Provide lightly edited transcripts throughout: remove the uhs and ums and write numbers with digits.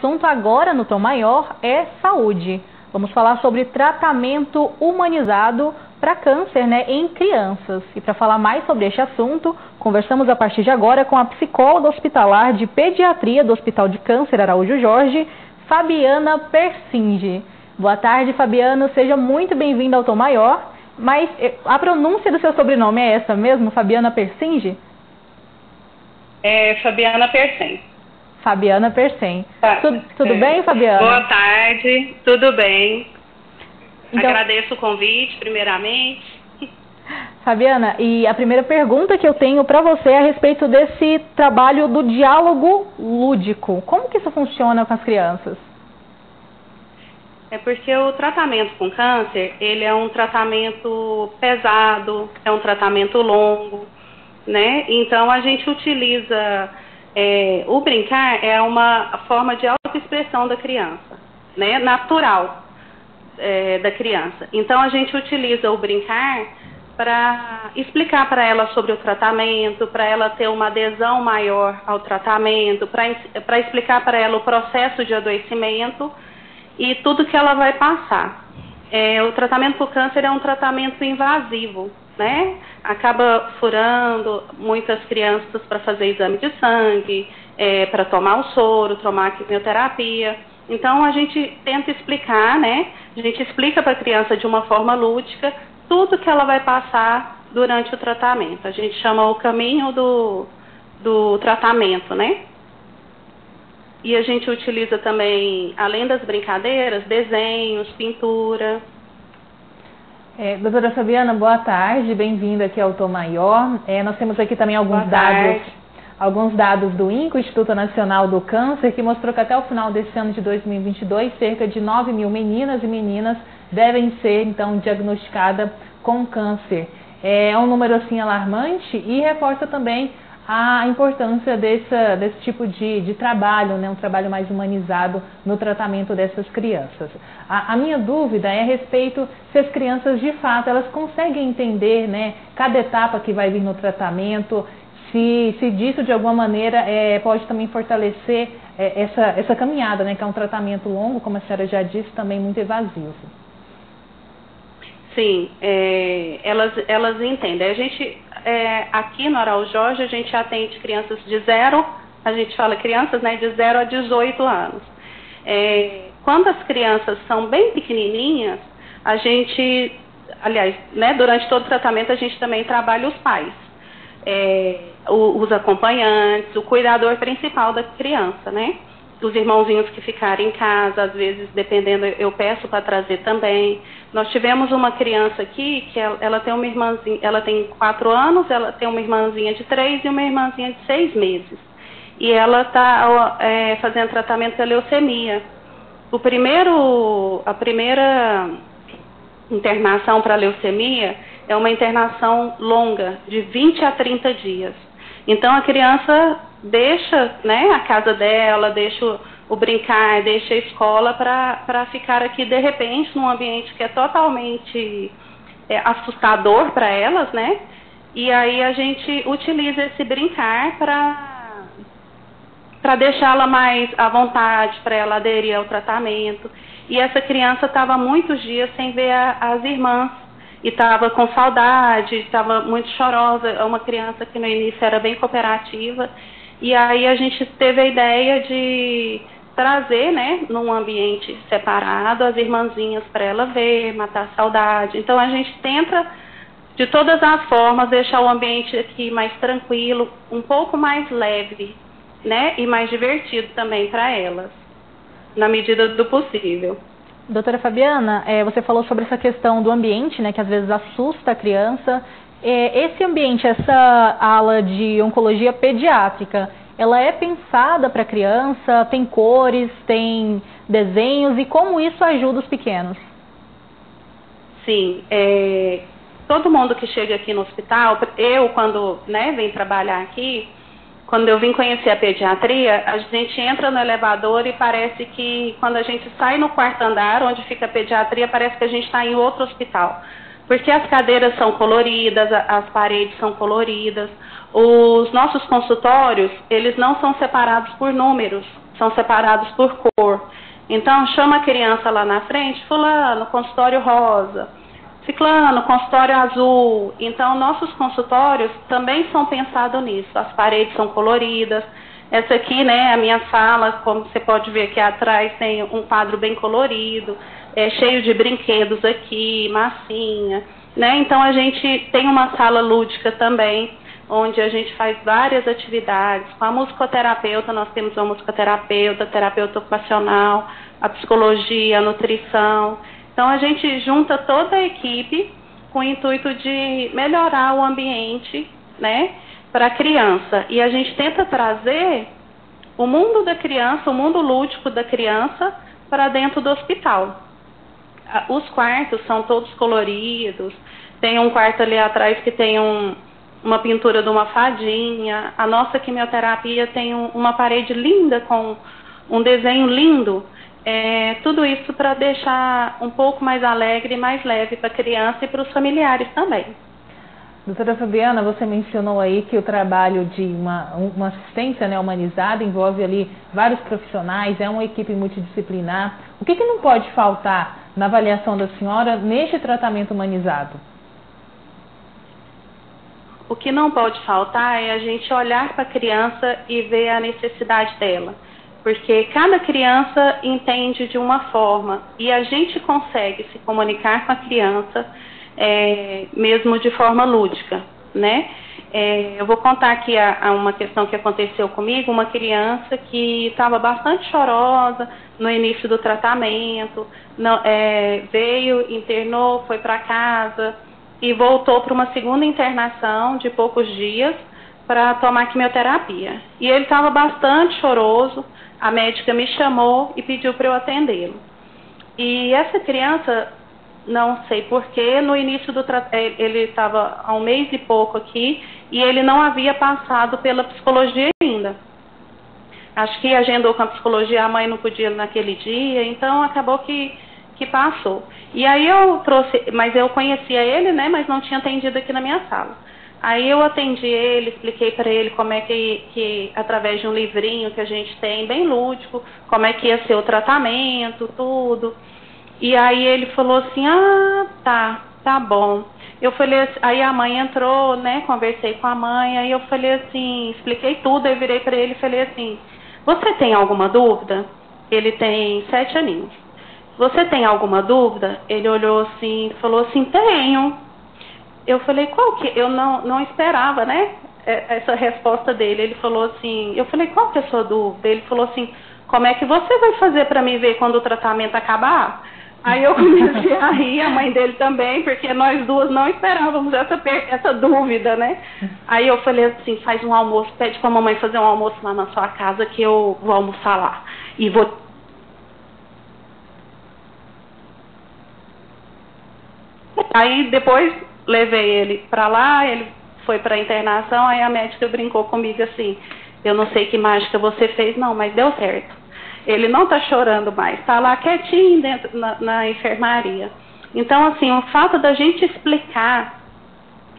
assunto agora no Tom Maior é saúde. Vamos falar sobre tratamento humanizado para câncer, em crianças. E para falar mais sobre este assunto, conversamos a partir de agora com a psicóloga hospitalar de pediatria do Hospital de Câncer Araújo Jorge, Fabiana Persinge. Boa tarde, Fabiana. Seja muito bem-vinda ao Tom Maior. Mas a pronúncia do seu sobrenome é essa mesmo, Fabiana Persinge? É Fabiana Persen. Fabiana Persen. Tá. Tudo bem, Fabiana? Boa tarde, tudo bem. Então, agradeço o convite, primeiramente. Fabiana, e a primeira pergunta que eu tenho para você é a respeito desse trabalho do diálogo lúdico. Como que isso funciona com as crianças? É porque o tratamento com câncer, ele é um tratamento pesado, é um tratamento longo, né? Então, a gente utiliza... o brincar é uma forma de autoexpressão da criança, né? Natural da criança. Então, a gente utiliza o brincar para explicar para ela sobre o tratamento, para ela ter uma adesão maior ao tratamento, para explicar para ela o processo de adoecimento e tudo que ela vai passar. O tratamento para o câncer é um tratamento invasivo, né? Acaba furando muitas crianças para fazer exame de sangue, para tomar o soro, tomar a quimioterapia. Então, a gente tenta explicar, né? A gente explica para a criança de uma forma lúdica tudo que ela vai passar durante o tratamento. A gente chama o caminho do tratamento, né? E a gente utiliza também, além das brincadeiras, desenhos, pintura. Doutora Fabiana, boa tarde, bem-vinda aqui ao Tom Maior. Nós temos aqui também alguns dados do INCO, Instituto Nacional do Câncer, que mostrou que até o final desse ano de 2022, cerca de 9 mil meninas e meninas devem ser, então, diagnosticadas com câncer. É um número, assim, alarmante e reforça também a importância desse tipo de trabalho, um trabalho mais humanizado no tratamento dessas crianças. A minha dúvida é a respeito se as crianças, de fato, elas conseguem entender, cada etapa que vai vir no tratamento, se disso, de alguma maneira, pode também fortalecer essa caminhada, que é um tratamento longo, como a senhora já disse, também muito evasivo. Sim, elas entendem. A gente, aqui no Araújo Jorge, a gente atende crianças de 0, a gente fala crianças, de 0 a 18 anos. Quando as crianças são bem pequenininhas, a gente, aliás, durante todo o tratamento, a gente também trabalha os pais, os acompanhantes, o cuidador principal da criança, Os irmãozinhos que ficarem em casa, às vezes, dependendo, eu peço para trazer também. Nós tivemos uma criança aqui, que ela tem uma irmãzinha, ela tem 4 anos, ela tem uma irmãzinha de 3 e uma irmãzinha de 6 meses. E ela está fazendo tratamento da leucemia. A primeira internação para leucemia é uma internação longa, de 20 a 30 dias. Então, a criança deixa a casa dela, deixa o brincar, deixa a escola para ficar aqui, de repente, num ambiente que é totalmente assustador para elas, E aí a gente utiliza esse brincar para deixá-la mais à vontade, para ela aderir ao tratamento. E essa criança estava muitos dias sem ver as irmãs. E estava com saudade, estava muito chorosa. É uma criança que no início era bem cooperativa. E aí a gente teve a ideia de trazer, num ambiente separado, as irmãzinhas para ela ver, matar a saudade. Então a gente tenta, de todas as formas, deixar o ambiente aqui mais tranquilo, um pouco mais leve, e mais divertido também para elas, na medida do possível. Doutora Fabiana, você falou sobre essa questão do ambiente, que às vezes assusta a criança. Esse ambiente, essa ala de oncologia pediátrica, ela é pensada para a criança? Tem cores, tem desenhos, e como isso ajuda os pequenos? Sim, todo mundo que chega aqui no hospital, eu quando venho trabalhar aqui, quando eu vim conhecer a pediatria, a gente entra no elevador e parece que quando a gente sai no 4º andar, onde fica a pediatria, parece que a gente está em outro hospital. Porque as cadeiras são coloridas, as paredes são coloridas. Os nossos consultórios, eles não são separados por números, são separados por cor. Então, chama a criança lá na frente, fulano, consultório rosa, ciclano, consultório azul. Então, nossos consultórios também são pensados nisso. As paredes são coloridas. Essa aqui, né, a minha sala, como você pode ver aqui atrás, tem um quadro bem colorido, cheio de brinquedos aqui, massinha, né? Então, a gente tem uma sala lúdica também, onde a gente faz várias atividades. Com a musicoterapeuta, nós temos uma musicoterapeuta, terapeuta ocupacional, a psicologia, a nutrição. Então, a gente junta toda a equipe com o intuito de melhorar o ambiente, né, para a criança. E a gente tenta trazer o mundo da criança, o mundo lúdico da criança, para dentro do hospital. Os quartos são todos coloridos. Tem um quarto ali atrás que tem uma pintura de uma fadinha. A nossa quimioterapia tem uma parede linda com um desenho lindo. Tudo isso para deixar um pouco mais alegre e mais leve para a criança e para os familiares também. Doutora Fabiana, você mencionou aí que o trabalho de uma assistência, né, humanizada envolve ali vários profissionais, é uma equipe multidisciplinar. O que não pode faltar na avaliação da senhora neste tratamento humanizado? O que não pode faltar é a gente olhar para a criança e ver a necessidade dela. Porque cada criança entende de uma forma e a gente consegue se comunicar com a criança mesmo de forma lúdica, né? Eu vou contar aqui uma questão que aconteceu comigo, uma criança que estava bastante chorosa no início do tratamento, veio, internou, foi para casa e voltou para uma segunda internação de poucos dias para tomar quimioterapia. E ele estava bastante choroso, a médica me chamou e pediu para eu atendê-lo. E essa criança, não sei porquê, no início do tratamento, ele estava há um mês e pouco aqui, e ele não havia passado pela psicologia ainda. Acho que agendou com a psicologia, a mãe não podia naquele dia, então acabou que passou. E aí eu trouxe, mas eu conhecia ele, né, mas não tinha atendido aqui na minha sala. Aí eu atendi ele, expliquei para ele como é que, através de um livrinho que a gente tem, bem lúdico, como é que ia ser o tratamento, tudo. E aí ele falou assim, tá bom. Eu falei, aí a mãe entrou, né, conversei com a mãe, aí eu falei assim, expliquei tudo, eu virei para ele e falei assim, você tem alguma dúvida? Ele tem 7 aninhos. Você tem alguma dúvida? Ele olhou assim, falou assim, tenho. Eu falei, qual que? Eu não esperava, né, essa resposta dele. Ele falou assim, eu falei, qual que é a sua dúvida? Ele falou assim, como é que você vai fazer para me ver quando o tratamento acabar? Aí eu comecei a rir, a mãe dele também, porque nós duas não esperávamos essa dúvida, né? Aí eu falei assim, faz um almoço, pede pra mamãe fazer um almoço lá na sua casa que eu vou almoçar lá. E vou... Aí depois levei ele pra lá, ele foi pra internação, aí a médica brincou comigo assim, eu não sei que mágica você fez, não, mas deu certo. Ele não está chorando mais, está lá quietinho dentro, na enfermaria. Então, assim, o fato da gente explicar,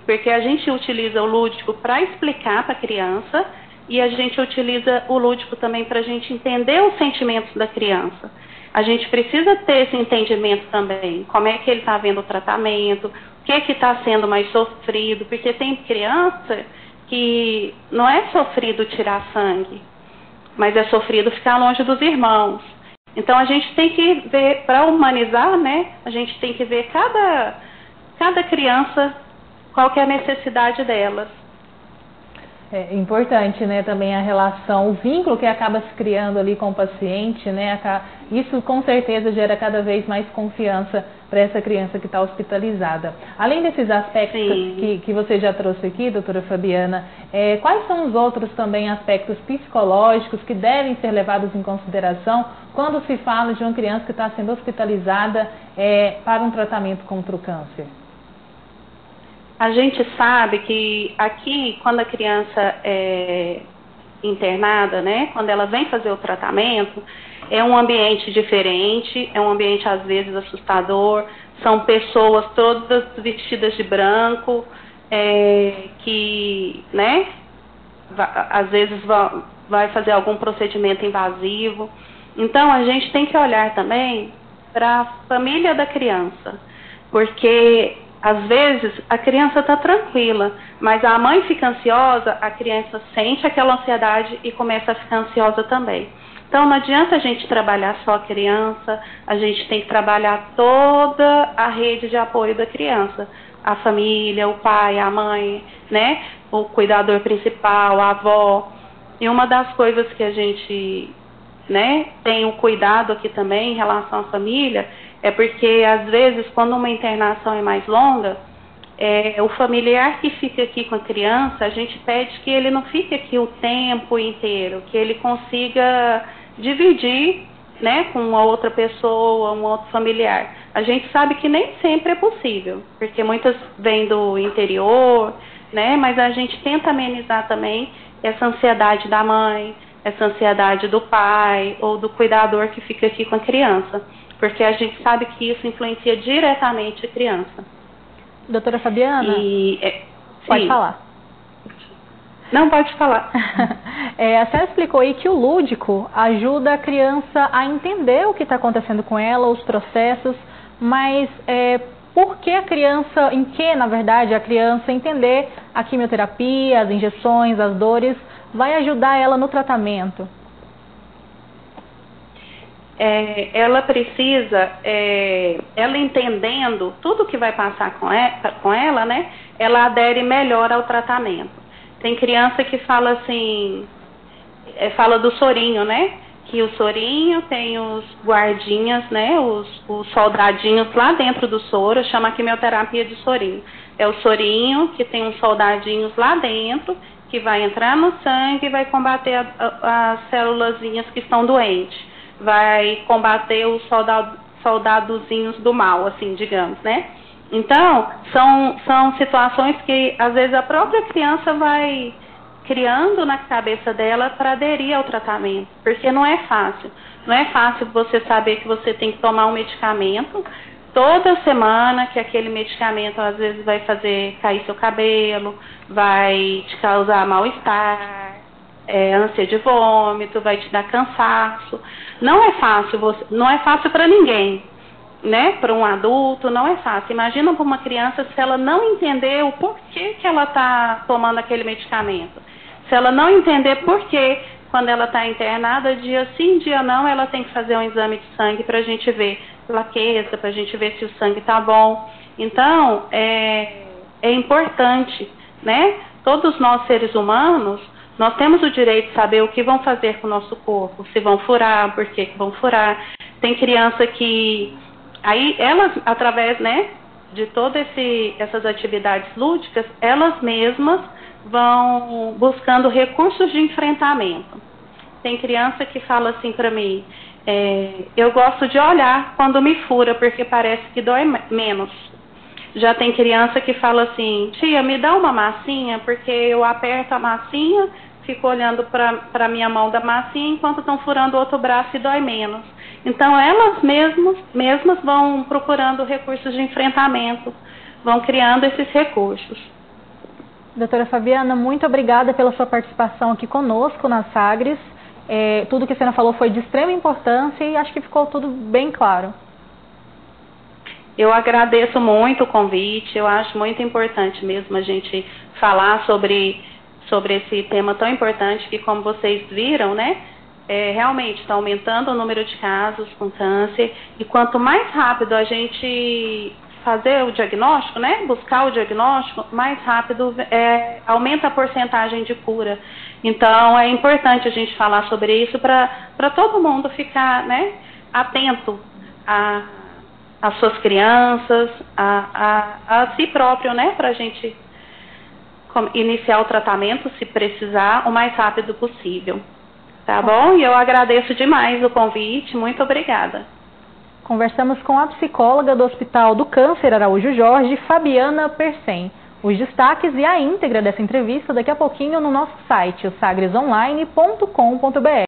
porque a gente utiliza o lúdico para explicar para a criança e a gente utiliza o lúdico também para a gente entender os sentimentos da criança. A gente precisa ter esse entendimento também, como é que ele está vendo o tratamento, o que está sendo mais sofrido, porque tem criança que não é sofrido tirar sangue, mas é sofrido ficar longe dos irmãos. Então a gente tem que ver, para humanizar, né, a gente tem que ver cada criança, qual que é a necessidade delas. É importante, né, também a relação, o vínculo que acaba se criando ali com o paciente, né, isso com certeza gera cada vez mais confiança para essa criança que está hospitalizada. Além desses aspectos que você já trouxe aqui, doutora Fabiana, quais são os outros também aspectos psicológicos que devem ser levados em consideração quando se fala de uma criança que está sendo hospitalizada para um tratamento contra o câncer? A gente sabe que aqui, quando a criança é internada, né, quando ela vem fazer o tratamento, é um ambiente diferente, é um ambiente às vezes assustador, são pessoas todas vestidas de branco, que, né, às vezes vai fazer algum procedimento invasivo. Então, a gente tem que olhar também para a família da criança, porque às vezes a criança está tranquila, mas a mãe fica ansiosa, a criança sente aquela ansiedade e começa a ficar ansiosa também. Então, não adianta a gente trabalhar só a criança, a gente tem que trabalhar toda a rede de apoio da criança. A família, o pai, a mãe, né? O cuidador principal, a avó. E uma das coisas que a gente, né, tem o cuidado aqui também em relação à família, é porque, às vezes, quando uma internação é mais longa, o familiar que fica aqui com a criança, a gente pede que ele não fique aqui o tempo inteiro, que ele consiga dividir, né, com uma outra pessoa, um outro familiar. A gente sabe que nem sempre é possível, porque muitas vêm do interior, né, mas a gente tenta amenizar também essa ansiedade da mãe, essa ansiedade do pai ou do cuidador que fica aqui com a criança, porque a gente sabe que isso influencia diretamente a criança. Doutora Fabiana, pode falar. Não, pode falar. A senhora explicou aí que o lúdico ajuda a criança a entender o que está acontecendo com ela, os processos, mas por que a criança, na verdade, a criança entender a quimioterapia, as injeções, as dores, vai ajudar ela no tratamento? Ela precisa, ela entendendo tudo que vai passar com ela, né, ela adere melhor ao tratamento. Tem criança que fala assim, fala do sorinho, né? Que o sorinho tem os guardinhas, né? Os soldadinhos lá dentro do soro, chama quimioterapia de sorinho. É o sorinho que tem uns soldadinhos lá dentro, que vai entrar no sangue e vai combater as célulazinhas que estão doentes. Vai combater os soldadozinhos do mal, assim, digamos, né? Então, são situações que, às vezes, a própria criança vai criando na cabeça dela para aderir ao tratamento, porque não é fácil. Não é fácil você saber que você tem que tomar um medicamento toda semana, que aquele medicamento, às vezes, vai fazer cair seu cabelo, vai te causar mal-estar, ânsia de vômito, vai te dar cansaço. Não é fácil, não é fácil para ninguém. Né, para um adulto, não é fácil. Imagina para uma criança se ela não entender o porquê que ela está tomando aquele medicamento. Se ela não entender porquê, quando ela está internada, dia sim, dia não, ela tem que fazer um exame de sangue para a gente ver plaqueta, para a gente ver se o sangue está bom. Então, é importante, né? Todos nós seres humanos, nós temos o direito de saber o que vão fazer com o nosso corpo, se vão furar, por que vão furar. Tem criança que... Aí, elas, através, né, de todas essas atividades lúdicas, elas mesmas vão buscando recursos de enfrentamento. Tem criança que fala assim para mim, eu gosto de olhar quando me fura, porque parece que dói menos. Já tem criança que fala assim, tia, me dá uma massinha, porque eu aperto a massinha, fico olhando para a minha mão da massinha, enquanto estão furando o outro braço e dói menos. Então, elas mesmas vão procurando recursos de enfrentamento, vão criando esses recursos. Doutora Fabiana, muito obrigada pela sua participação aqui conosco na Sagres. Tudo que a senhora falou foi de extrema importância e acho que ficou tudo bem claro. Eu agradeço muito o convite, eu acho muito importante mesmo a gente falar sobre esse tema tão importante que, como vocês viram, né? Realmente está aumentando o número de casos com câncer e quanto mais rápido a gente fazer o diagnóstico, né, buscar o diagnóstico, mais rápido aumenta a porcentagem de cura. Então, é importante a gente falar sobre isso para todo mundo ficar, né, atento às suas crianças, a si próprio, né, para a gente iniciar o tratamento, se precisar, o mais rápido possível. Tá bom? E eu agradeço demais o convite. Muito obrigada. Conversamos com a psicóloga do Hospital do Câncer Araújo Jorge, Fabiana Persen. Os destaques e a íntegra dessa entrevista daqui a pouquinho no nosso site, o sagresonline.com.br.